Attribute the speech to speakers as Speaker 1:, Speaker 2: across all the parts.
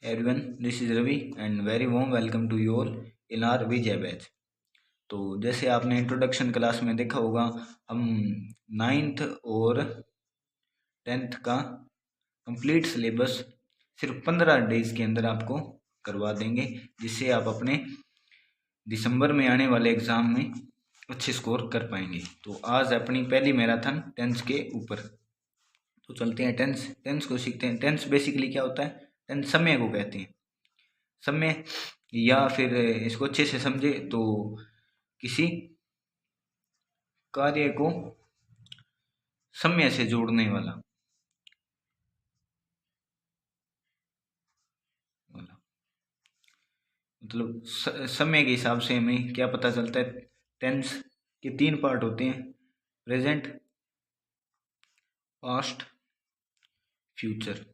Speaker 1: Everyone, this is Ravi and very warm welcome to you all in our Vijay batch. तो जैसे आपने introduction class में देखा होगा, हम 9th और 10th का कंप्लीट सिलेबस सिर्फ 15 डेज के अंदर आपको करवा देंगे, जिससे आप अपने दिसंबर में आने वाले एग्ज़ाम में अच्छे स्कोर कर पाएंगे। तो आज अपनी पहली मैराथन टेंस के ऊपर, तो चलते हैं टेंस को सीखते हैं। टेंस बेसिकली क्या होता है? टेंस समय को कहते हैं। समय, या फिर इसको अच्छे से समझे तो किसी कार्य को समय से जोड़ने वाला मतलब समय के हिसाब से हमें क्या पता चलता है? टेंस के 3 पार्ट होते हैं, प्रेजेंट, पास्ट, फ्यूचर।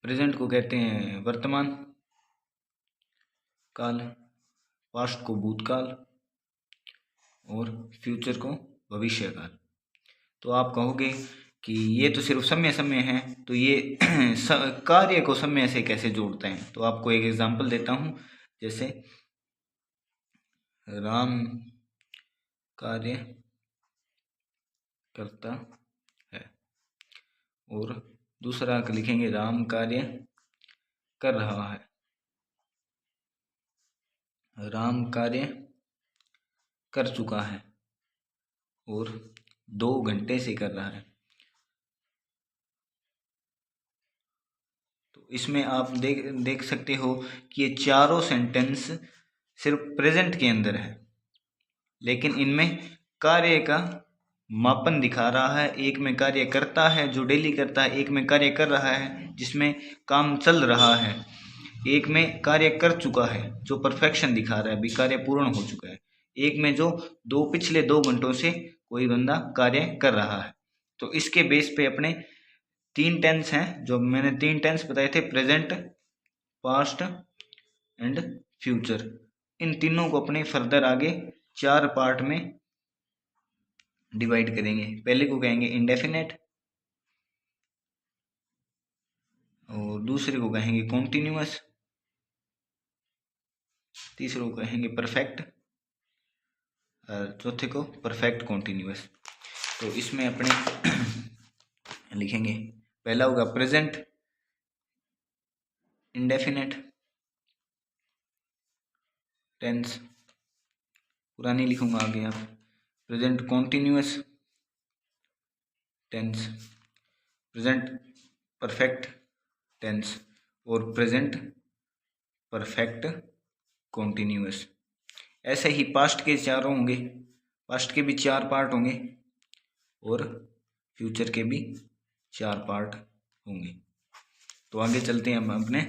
Speaker 1: प्रेजेंट को कहते हैं वर्तमान काल, पास्ट को भूतकाल और फ्यूचर को भविष्य काल। तो आप कहोगे कि ये तो सिर्फ समय है, तो ये कार्य को समय से कैसे जोड़ते हैं? तो आपको एक एग्जांपल देता हूँ। जैसे राम कार्य करता है, और दूसरा लिखेंगे राम कार्य कर रहा है। राम कार्य कर चुका है और 2 घंटे से कर रहा है। तो इसमें आप देख सकते हो कि ये चारों सेंटेंस सिर्फ प्रेजेंट के अंदर है, लेकिन इनमें कार्य का मापन दिखा रहा है। एक में कार्य करता है जो डेली करता है, एक में कार्य कर रहा है जिसमें काम चल रहा है, एक में कार्य कर चुका है जो परफेक्शन दिखा रहा है, अभी कार्य पूर्ण हो चुका है, एक में जो पिछले 2 घंटों से कोई बंदा कार्य कर रहा है। तो इसके बेस पे अपने 3 टेंस हैं, जो मैंने 3 टेंस बताए थे, प्रेजेंट, पास्ट एंड फ्यूचर। इन तीनों को अपने फर्दर आगे 4 पार्ट में डिवाइड करेंगे। पहले को कहेंगे इंडेफिनेट, और दूसरे को कहेंगे कॉन्टिन्यूअस, तीसरे को कहेंगे परफेक्ट, और चौथे को परफेक्ट कॉन्टिन्यूअस। तो इसमें अपने लिखेंगे, पहला होगा प्रेजेंट इंडेफिनेट टेंस, पुरानी लिखूंगा आगे आप, present continuous tense, present perfect tense और प्रेजेंट परफेक्ट कॉन्टिन्यूअस। ऐसे ही पास्ट के 4 होंगे, पास्ट के भी 4 पार्ट होंगे और फ्यूचर के भी 4 पार्ट होंगे। तो आगे चलते हैं हम अपने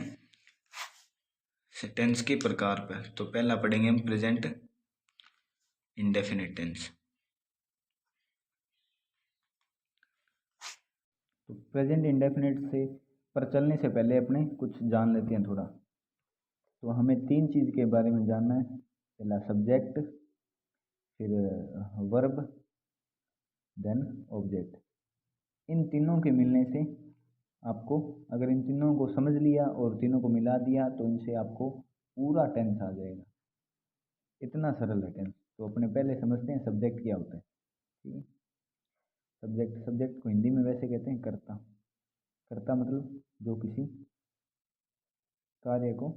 Speaker 1: टेंस के प्रकार पर। तो पहला पढ़ेंगे हम प्रेजेंट इंडेफिनिट टेंस। तो प्रेजेंट इंडेफिनिट से पर चलने से पहले अपने कुछ जान लेते हैं थोड़ा। तो हमें 3 चीज़ के बारे में जानना है। पहला सब्जेक्ट, फिर वर्ब, देन ऑब्जेक्ट। इन तीनों के मिलने से आपको, अगर इन तीनों को समझ लिया और तीनों को मिला दिया, तो इनसे आपको पूरा टेंस आ जाएगा। इतना सरल है टेंस। तो अपने पहले समझते हैं सब्जेक्ट क्या होता है। ठीक है, सब्जेक्ट को हिंदी में वैसे कहते हैं कर्ता। कर्ता मतलब जो किसी कार्य को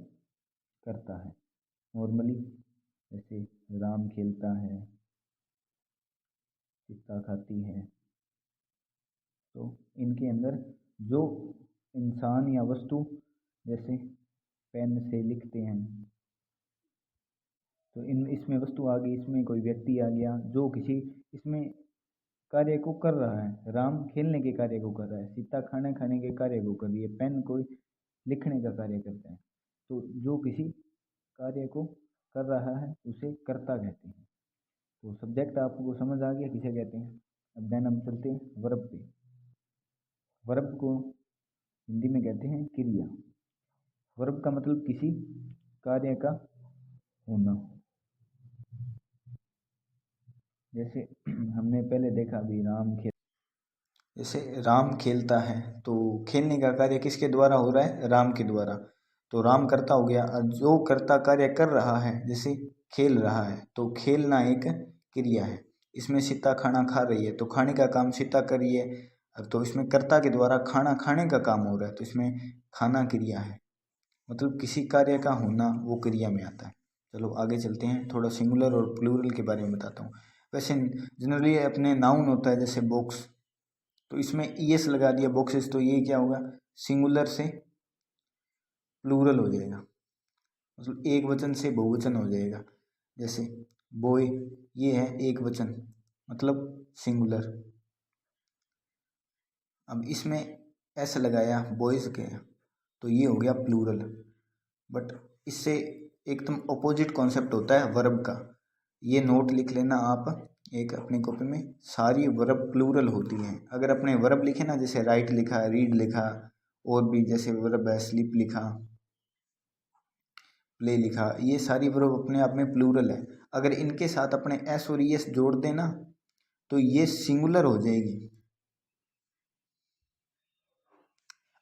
Speaker 1: करता है। नॉर्मली जैसे राम खेलता है, सीता खाती है। तो इनके अंदर जो इंसान या वस्तु, जैसे पेन से लिखते हैं, तो इसमें वस्तु आ गई, इसमें कोई व्यक्ति आ गया जो किसी इसमें कार्य को कर रहा है। राम खेलने के कार्य को कर रहा है, सीता खाना खाने के कार्य को कर रही है, पेन कोई लिखने का कार्य करता है। तो जो किसी कार्य को कर रहा है उसे कर्ता कहते हैं। तो सब्जेक्ट आपको समझ आ गया किसे कहते हैं। अब देन हम चलते हैं वर्ब पे। वर्ब को हिंदी में कहते हैं क्रिया। वर्ब का मतलब किसी कार्य का होना। जैसे हमने पहले देखा भी, जैसे राम खेलता है, तो खेलने का कार्य किसके द्वारा हो रहा है? राम के द्वारा। तो राम कर्ता हो गया, जो कर्ता कार्य कर रहा है, जैसे खेल रहा है, तो खेलना एक क्रिया है। इसमें सीता खाना खा रही है, तो खाने का काम सीता कर रही है, तो इसमें कर्ता के द्वारा खाना खाने का काम हो रहा है, तो इसमें खाना क्रिया है। मतलब किसी कार्य का होना वो क्रिया में आता है। चलो आगे चलते हैं, थोड़ा सिंगुलर और प्लूरल के बारे में बताता हूँ। वैसे जनरली अपने नाउन होता है जैसे बॉक्स, तो इसमें ईएस लगा दिया बॉक्सेस, तो ये क्या होगा? सिंगुलर से प्लूरल हो जाएगा, मतलब एक वचन से बहुवचन हो जाएगा। जैसे बॉय, ये है एक वचन, मतलब सिंगुलर। अब इसमें एस लगाया बॉयज के, तो ये हो गया प्लूरल। बट इससे एकदम अपोजिट कॉन्सेप्ट होता है वर्ब का। ये नोट लिख लेना आप एक अपनी कॉपी में, सारी वर्ब प्लूरल होती हैं। अगर अपने वर्ब लिखे ना, जैसे राइट लिखा, रीड लिखा, और भी जैसे वर्ब है स्लीप लिखा, प्ले लिखा, ये सारी वर्ब अपने आप में प्लूरल है। अगर इनके साथ अपने एस और एस जोड़ देना तो ये सिंगुलर हो जाएगी।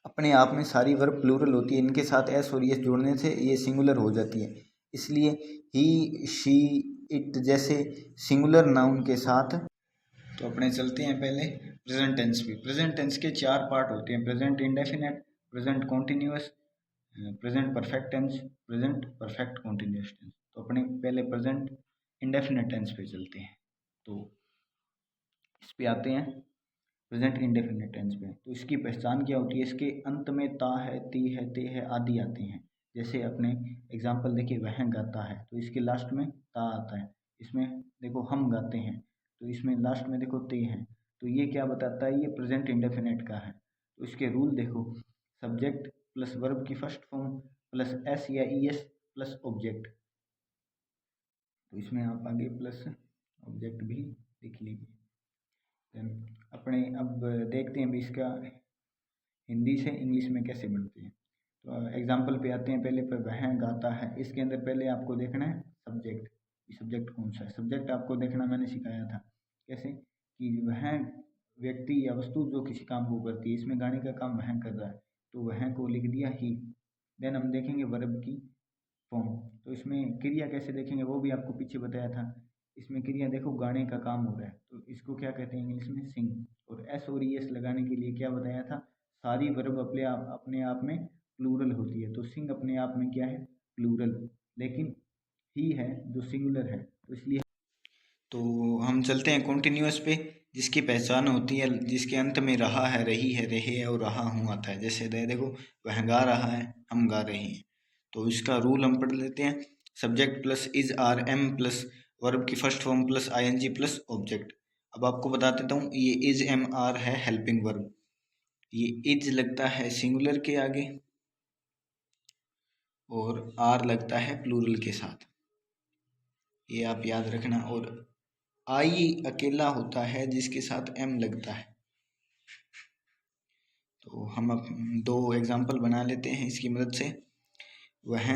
Speaker 1: अपने आप में सारी वर्ब प्लूरल होती है, इनके साथ एस और एस जोड़ने से ये सिंगुलर हो जाती है। इसलिए ही, शी, इट जैसे सिंगुलर नाउन के साथ। तो अपने चलते हैं पहले प्रेजेंट टेंस पे। प्रेजेंट टेंस के 4 पार्ट होते हैं: present indefinite, present continuous, present perfect tense, present perfect continuous tense. तो अपने पहले प्रेजेंट इंडेफिनिट टेंस पे चलते हैं। तो इस पे आते हैं प्रेजेंट इंडेफिनिट टेंस पे। तो इसकी पहचान क्या होती है? इसके अंत में ता है, ती है, ते है आदि आते हैं। जैसे अपने एग्जाम्पल देखिए, वह गाता है, तो इसके लास्ट में ता आता है। इसमें देखो हम गाते हैं, तो इसमें लास्ट में देखो ते हैं। तो ये क्या बताता है? ये प्रेजेंट इंडेफिनिट का है। तो इसके रूल देखो, सब्जेक्ट प्लस वर्ब की फर्स्ट फॉर्म प्लस एस या ई एस प्लस ऑब्जेक्ट। तो इसमें आप आगे प्लस ऑब्जेक्ट भी लिख लीजिए। अपने अब देखते हैं भी इसका हिंदी से इंग्लिश में कैसे बनते हैं। तो एग्जाम्पल पे आते हैं। पहले पर वह गाता है, इसके अंदर पहले आपको देखना है सब्जेक्ट। सब्जेक्ट कौन सा है? सब्जेक्ट आपको देखना मैंने सिखाया था कैसे, कि वह व्यक्ति या वस्तु जो किसी काम को करती है। इसमें गाने का काम वह कर रहा है, तो वह को लिख दिया ही। देन हम देखेंगे वर्ब की फॉर्म। तो इसमें क्रिया कैसे देखेंगे वो भी आपको पीछे बताया था। इसमें क्रिया देखो, गाने का काम हो रहा है, तो इसको क्या कहते हैं इंग्लिश में? सिंग। और एस और ई एस लगाने के लिए क्या बताया था? सारी वर्ब अपने आप में प्लूरल होती है, तो सिंग अपने आप में क्या है? प्लूरल। लेकिन ही है जो सिंगुलर है, तो इसलिए। तो हम चलते हैं कॉन्टिन्यूअस पे, जिसकी पहचान होती है, जिसके अंत में रहा है, रही है, रहे है और रहा हूँ आता है। जैसे देखो, वह गा रहा है, हम गा रहे हैं। तो इसका रूल हम पढ़ लेते हैं। Subject plus is are am plus verb की first form plus ING plus object. अब आपको बता देता हूँ, ये इज एम आर है हेल्पिंग वर्ब। ये इज लगता है सिंगुलर के आगे और आर लगता है प्लूरल के साथ, ये आप याद रखना। और आई अकेला होता है जिसके साथ एम लगता है। तो हम अब 2 एग्जाम्पल बना लेते हैं इसकी मदद से। वह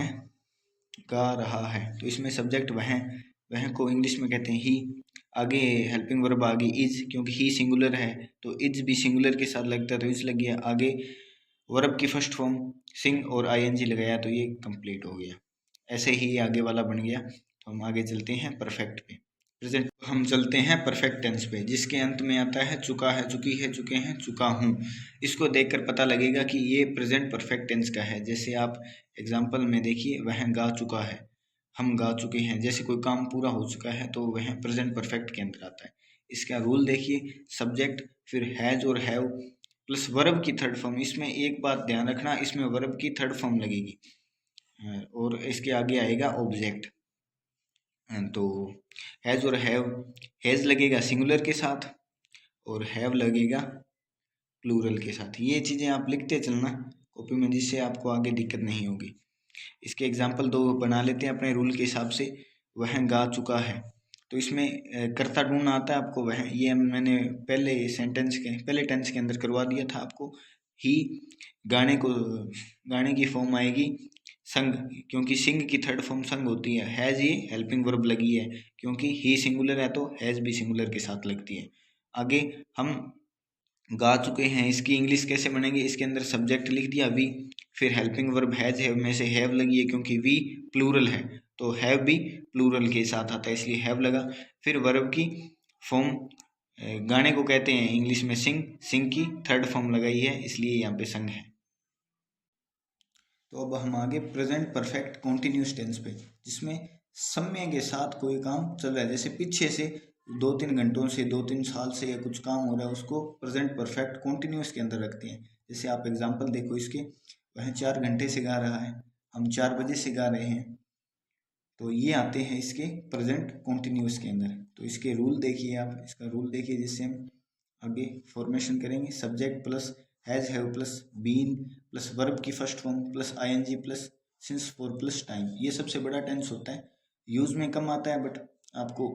Speaker 1: गा रहा है, तो इसमें सब्जेक्ट वह को इंग्लिश में कहते हैं ही। आगे हेल्पिंग वर्ब आगे इज, क्योंकि ही सिंगुलर है तो इज भी सिंगुलर के साथ लगता है, तो इज लग गया। आगे वर्ब की फर्स्ट फॉर्म सिंग और आईएनजी लगाया, तो ये कंप्लीट हो गया। ऐसे ही आगे वाला बन गया। तो हम आगे चलते हैं परफेक्ट पे। प्रेजेंट हम चलते हैं परफेक्ट टेंस पे, जिसके अंत में आता है चुका है, चुकी है, चुके हैं, चुका हूँ। इसको देखकर पता लगेगा कि ये प्रेजेंट परफेक्ट टेंस का है। जैसे आप एग्जाम्पल में देखिए, वह गा चुका है, हम गा चुके हैं। जैसे कोई काम पूरा हो चुका है तो वह प्रेजेंट परफेक्ट के अंदर आता है। इसका रूल देखिए, सब्जेक्ट फिर हैज और हैव प्लस वर्ब की थर्ड फॉर्म। इसमें एक बात ध्यान रखना, इसमें वर्ब की थर्ड फॉर्म लगेगी और इसके आगे आएगा ऑब्जेक्ट। तो हैज़ और हैव, हैज़ लगेगा सिंगुलर के साथ और हैव लगेगा प्लूरल के साथ। ये चीज़ें आप लिखते चलना कॉपी में, जिससे आपको आगे दिक्कत नहीं होगी। इसके एग्जाम्पल 2 बना लेते हैं अपने रूल के हिसाब से। वह गा चुका है, तो इसमें कर्ता ढूंढना आता है आपको। वह, ये मैंने पहले टेंस के अंदर करवा दिया था आपको। ही गाने की फॉर्म आएगी संग, क्योंकि सिंग की थर्ड फॉर्म संग होती है। हैज़ ये हेल्पिंग वर्ब लगी है, क्योंकि ही सिंगुलर है तो हैज़ भी सिंगुलर के साथ लगती है। आगे हम गा चुके हैं, इसकी इंग्लिश कैसे बनेगी, इसके अंदर सब्जेक्ट लिख दिया वी, फिर हेल्पिंग वर्ब हैज हैव में से हैव लगी है क्योंकि वी प्लूरल है तो हैव भी प्लूरल के साथ आता है इसलिए हैव लगा। फिर वर्ब की फॉर्म गाने को कहते हैं इंग्लिश में सिंग, सिंग की थर्ड फॉर्म लगाई है इसलिए यहाँ पे संग है। तो अब हम आगे प्रेजेंट परफेक्ट कॉन्टिन्यूस टेंस पे, जिसमें समय के साथ कोई काम चल रहा है, जैसे पीछे से 2-3 घंटों से 2-3 साल से या कुछ काम हो रहा है उसको प्रेजेंट परफेक्ट कॉन्टिन्यूस के अंदर रखते हैं। जैसे आप एग्जांपल देखो इसके, वह 4 घंटे से गा रहा है, हम 4 बजे से गा रहे हैं, तो ये आते हैं इसके प्रेजेंट कॉन्टिन्यूस के अंदर। तो इसके रूल देखिए, आप इसका रूल देखिए जिससे हम आगे फॉर्मेशन करेंगे। Subject plus has have plus been plus verb की first form plus ING plus since for plus time, ये सबसे बड़ा टेंस होता है, यूज में कम आता है बट आपको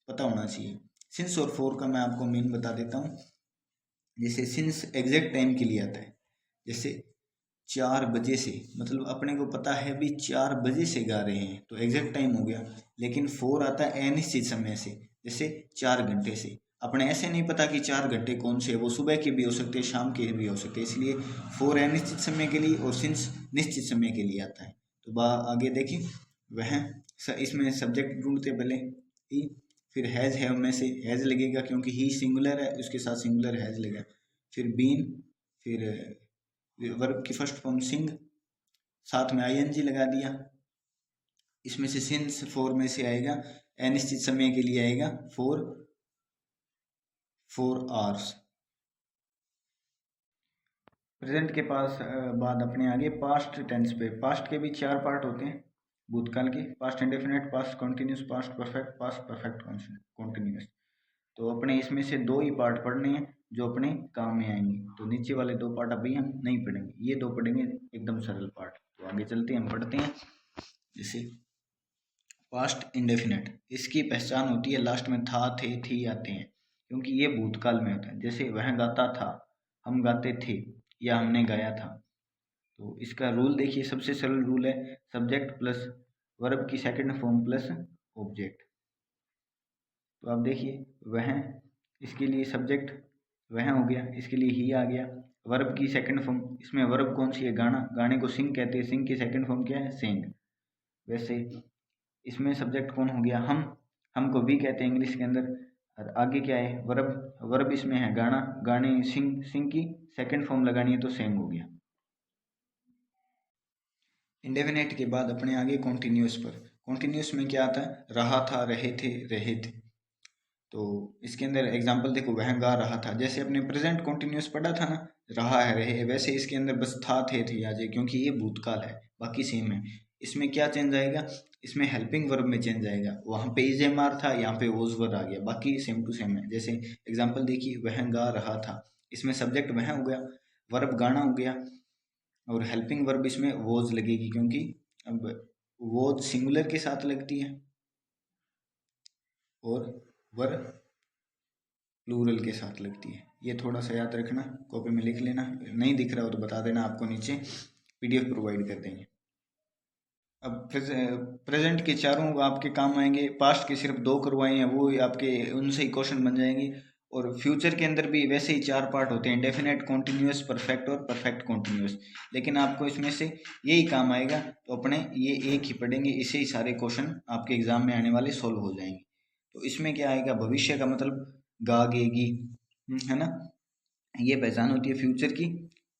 Speaker 1: पता होना चाहिए। सिंस और फॉर का मैं आपको मेन बता देता हूँ। जैसे सिंस एग्जैक्ट टाइम के लिए आता है, जैसे 4 बजे से, मतलब अपने को पता है भी 4 बजे से गा रहे हैं तो एग्जैक्ट टाइम हो गया। लेकिन फॉर आता है अनिश्चित समय से, जैसे 4 घंटे से। अपने ऐसे नहीं पता कि 4 घंटे कौन से, वो सुबह के भी हो सकते हैं शाम के भी हो सकते हैं, इसलिए फॉर अनिश्चित समय के लिए और सिंस निश्चित समय के लिए आता है। तो आगे देखिए, वह इसमें सब्जेक्ट ढूंढते पहले ही, फिर हैज हैव में से हैज लगेगा क्योंकि ही सिंगुलर है, उसके साथ सिंगुलर हैज लगेगा। फिर बीन, फिर वर्ब की फर्स्ट फॉर्म सिंग, साथ में आईएनजी लगा दिया। इसमें से सिंस फॉर में से आएगा अनिश्चित समय के लिए आएगा फोर आवर्स। प्रेजेंट के पास बाद अपने आगे पास्ट टेंस पे, पास्ट के भी 4 पार्ट होते हैं भूतकाल के, past indefinite, past continuous, past perfect, past perfect continuous. तो अपने इसमें से 2 ही पार्ट पढ़ने हैं जो अपने काम में आएंगे, तो नीचे वाले 2 पार्ट अभी हम नहीं पढ़ेंगे, ये 2 पढ़ेंगे एकदम सरल पार्ट। तो आगे चलते हैं, हम पढ़ते हैं। जैसे पास्ट इंडेफिनिट, इसकी पहचान होती है लास्ट में था, थे, थी आते हैं क्योंकि ये भूतकाल में होता है। जैसे वह गाता था, हम गाते थे, या हमने गाया था। तो इसका रूल देखिए, सबसे सरल रूल है सब्जेक्ट प्लस वर्ब की सेकंड फॉर्म प्लस ऑब्जेक्ट। तो आप देखिए, वह, इसके लिए सब्जेक्ट वह हो गया, इसके लिए ही आ गया। वर्ब की सेकंड फॉर्म, इसमें वर्ब कौन सी है, गाना, गाने को सिंग कहते हैं, सिंग की सेकंड फॉर्म क्या है, सिंग। वैसे इसमें सब्जेक्ट कौन हो गया, हमको भी कहते हैं इंग्लिश के अंदर। और आगे क्या है, वर्ब, वर्ब इसमें है गाना, गाने सिंग, सिंग की सेकंड फॉर्म लगानी है तो सेंग हो गया। इंडेफिनेट के बाद अपने आगे कॉन्टिन्यूस पर, कॉन्टिन्यूस में क्या आता है, रहा था, रहे थे, रहे थे। तो इसके अंदर एग्जांपल देखो, वह गा रहा था, जैसे अपने प्रेजेंट कॉन्टिन्यूस पढ़ा था ना, रहा है, रहे, वैसे इसके अंदर बस था, थे आ जाए क्योंकि ये भूतकाल है, बाकी सेम है। इसमें क्या चेंज आएगा, इसमें हेल्पिंग वर्ब में चेंज आएगा, वहाँ पे इज एम आर था, यहाँ पे वॉज वर आ गया, बाकी सेम टू सेम है। जैसे एग्जाम्पल देखिए, वह गा रहा था, इसमें सब्जेक्ट वह हो गया, वर्ब गाना हो गया, और हेल्पिंग वर्ब इसमें वॉज लगेगी क्योंकि अब वॉज सिंगुलर के साथ लगती है और वर प्लूरल के साथ लगती है। ये थोड़ा सा याद रखना, कॉपी में लिख लेना, नहीं दिख रहा हो तो बता देना, आपको नीचे पीडीएफ प्रोवाइड कर देंगे। अब प्रेजेंट के चारों आपके काम आएंगे, पास्ट के सिर्फ 2 करवाए हैं, वो आपके उनसे ही क्वेश्चन बन जाएंगे। और फ्यूचर के अंदर भी वैसे ही 4 पार्ट होते हैं, डेफिनेट, कॉन्टिन्यूस, परफेक्ट और परफेक्ट कॉन्टिन्यूस। लेकिन आपको इसमें से यही काम आएगा तो अपने ये एक ही पढ़ेंगे, इससे ही सारे क्वेश्चन आपके एग्जाम में आने वाले सोल्व हो जाएंगे। तो इसमें क्या आएगा, भविष्य का मतलब गागेगी, है ना, ये पहचान होती है फ्यूचर की।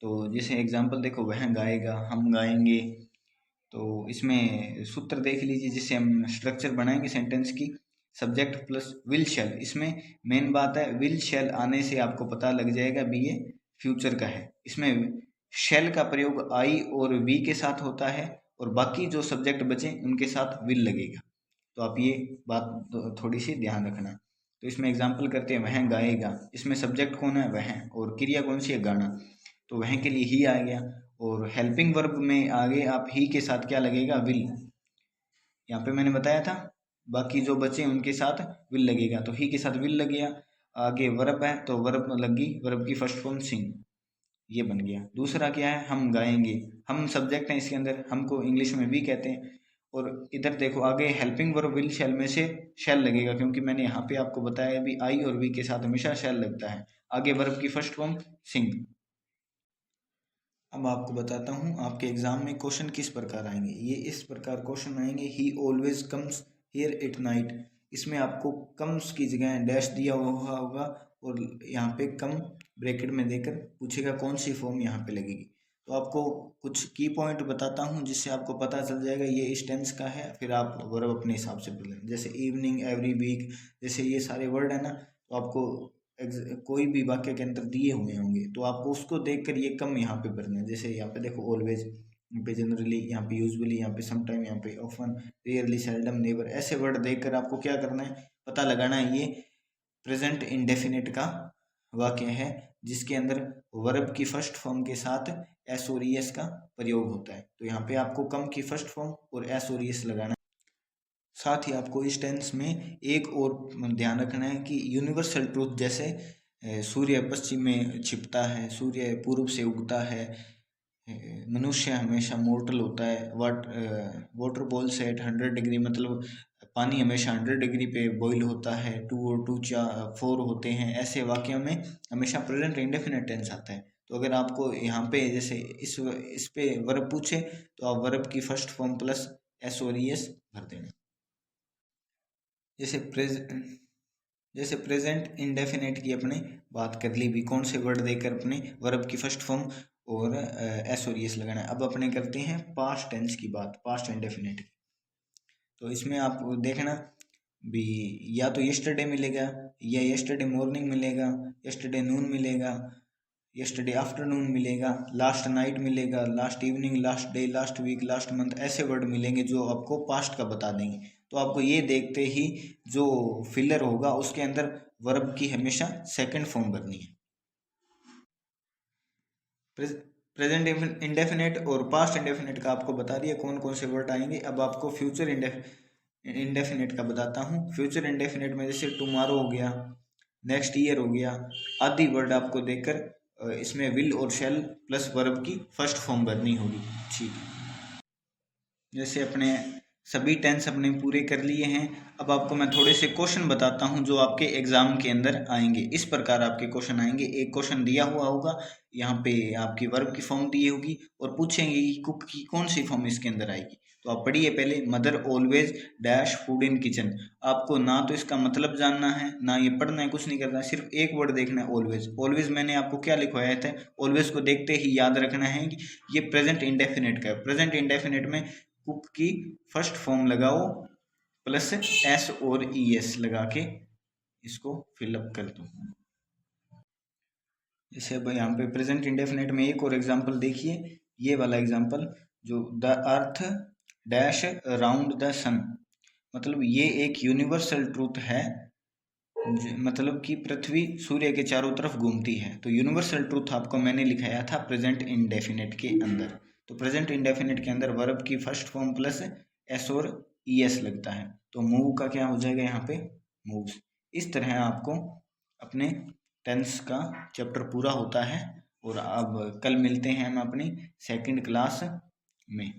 Speaker 1: तो जैसे एग्जाम्पल देखो, वह गाएगा, हम गाएंगे। तो इसमें सूत्र देख लीजिए जिससे हम स्ट्रक्चर बनाएंगे सेंटेंस की, सब्जेक्ट प्लस विल शैल। इसमें मेन बात है, विल शैल आने से आपको पता लग जाएगा भी ये फ्यूचर का है। इसमें शैल का प्रयोग आई और वी के साथ होता है और बाकी जो सब्जेक्ट बचे उनके साथ विल लगेगा। तो आप ये बात थोड़ी सी ध्यान रखना। तो इसमें एग्जाम्पल करते हैं, वह गाएगा, इसमें सब्जेक्ट कौन है, वह, और क्रिया कौन सी है, गाना, तो वह के लिए ही आ गया। और हेल्पिंग वर्ब में आगे आप ही के साथ क्या लगेगा, विल, यहाँ पे मैंने बताया था, बाकी जो बचे उनके साथ विल लगेगा, तो ही के साथ विल लग गया। आगे वर्ब है तो वर्ब लगी, वर्ब की फर्स्ट फॉर्म सिंग, ये बन गया। दूसरा क्या है, हम गाएंगे, हम सब्जेक्ट हैं इसके अंदर, हमको इंग्लिश में भी कहते हैं। और इधर देखो आगे हेल्पिंग वर्ब विल शैल में से शैल लगेगा क्योंकि मैंने यहाँ पे आपको बताया भी आई और वी के साथ हमेशा शैल लगता है। आगे वर्ब की फर्स्ट फॉर्म सिंग। अब आपको बताता हूँ आपके एग्जाम में क्वेश्चन किस प्रकार आएंगे। ये इस प्रकार क्वेश्चन आएंगे, ही always comes here at night. इसमें आपको कम्स की जगह डैश दिया हुआ होगा और यहाँ पे कम ब्रैकेट में देकर पूछेगा कौन सी फॉर्म यहाँ पे लगेगी। तो आपको कुछ की पॉइंट बताता हूँ जिससे आपको पता चल जाएगा ये इस टेंस का है, फिर आप वर्ब अपने हिसाब से बोलें। जैसे इवनिंग, एवरी वीक, जैसे ये सारे वर्ड है ना, तो आपको कोई भी वाक्य के अंदर दिए हुए होंगे तो आपको उसको देखकर ये कम यहाँ पे भरना है। जैसे यहाँ पे देखो ऑलवेज, यहाँ पे जनरली, यहाँ पे यूजुअली, यहाँ पे समटाइम, यहाँ पे ऑफन, रेयरली, सेल्डम, नेवर, ऐसे वर्ड देखकर आपको क्या करना है, पता लगाना है ये प्रेजेंट इंडेफिनिट का वाक्य है जिसके अंदर वर्ब की फर्स्ट फॉर्म के साथ एस और ई एस का प्रयोग होता है। तो यहाँ पे आपको कम की फर्स्ट फॉर्म और एस और ई एस लगाना है। साथ ही आपको इस टेंस में एक और ध्यान रखना है कि यूनिवर्सल ट्रूथ, जैसे सूर्य पश्चिम में छिपता है, सूर्य पूर्व से उगता है, मनुष्य हमेशा मोर्टल होता है, वाटर बॉल्स एट 100 डिग्री, मतलब पानी हमेशा 100 डिग्री पे बॉईल होता है, 2 और 2 4 होते हैं। ऐसे वाक्यों में हमेशा प्रेजेंट इंडेफिनिट टेंस आता है। तो अगर आपको यहाँ पे जैसे इस पे वर्ब पूछे तो आप वर्ब की फर्स्ट फॉर्म प्लस एस और ई एस भर देना। जैसे प्रेजेंट इंडेफिनेट की अपने बात कर ली भी, कौन से वर्ड देकर अपने वर्ब की फर्स्ट फॉर्म और एस और एस लगाना है। अब अपने करते हैं पास्ट टेंस की बात, पास्ट इंडेफिनेट की। तो इसमें आप देखना भी, या तो यस्टरडे मिलेगा, या यस्टरडे मॉर्निंग मिलेगा, यस्टरडे नून मिलेगा, यस्टरडे आफ्टरनून मिलेगा, लास्ट नाइट मिलेगा, last evening, last day, last week, last month, ऐसे वर्ड मिलेंगे जो आपको पास्ट का बता देंगे। तो आपको ये देखते ही जो फिलर होगा उसके अंदर वर्ब की हमेशा सेकंड फॉर्म भरनी है। प्रेजेंट इंडेफिनेट और पास्ट इंडेफिनेट का आपको बता दिया कौन कौन से वर्ड आएंगे। अब आपको फ्यूचर इंडेफिनेट का बताता हूँ। फ्यूचर इंडेफिनेट में जैसे टुमारो हो गया, नेक्स्ट ईयर हो गया, आदि वर्ड आपको देखकर इसमें विल और शैल प्लस वर्ब की फर्स्ट फॉर्म भरनी होगी। ठीक है, जैसे अपने सभी टेंस अपने पूरे कर लिए हैं। अब आपको मैं थोड़े से क्वेश्चन बताता हूं जो आपके एग्जाम के अंदर आएंगे। इस प्रकार आपके क्वेश्चन आएंगे, एक क्वेश्चन दिया हुआ होगा, यहाँ पे आपकी वर्ब की फॉर्म दी होगी और पूछेंगे कि कुक की कौन सी फॉर्म इसके अंदर आएगी। तो आप पढ़िए पहले, mother always dash food in kitchen. आपको ना तो इसका मतलब जानना है, ना ये पढ़ना है, कुछ नहीं करना है, सिर्फ एक वर्ड देखना है, ऑलवेज। ऑलवेज मैंने आपको क्या लिखवाया था, ऑलवेज को देखते ही याद रखना है कि ये प्रेजेंट इंडेफिनेट का है। प्रेजेंट इंडेफिनेट में कुक की फर्स्ट फॉर्म लगाओ प्लस एस और ई एस लगा के इसको फिलअप कर दो। जैसे अब यहाँ पे प्रेजेंट इंडेफिनेट में एक और एग्जांपल देखिए, ये वाला एग्जांपल जो the earth dash round the sun, मतलब ये एक यूनिवर्सल ट्रूथ है, मतलब कि पृथ्वी सूर्य के चारों तरफ घूमती है। तो यूनिवर्सल ट्रूथ आपको मैंने लिखाया था प्रेजेंट इंडेफिनेट के अंदर। तो प्रेजेंट इंडेफिनेट के अंदर वर्ब की फर्स्ट फॉर्म प्लस एस और ई एस लगता है। तो मूव का क्या हो जाएगा यहाँ पे, मूव्स। इस तरह आपको अपने टेंस का चैप्टर पूरा होता है। और अब कल मिलते हैं हम अपनी सेकंड क्लास में।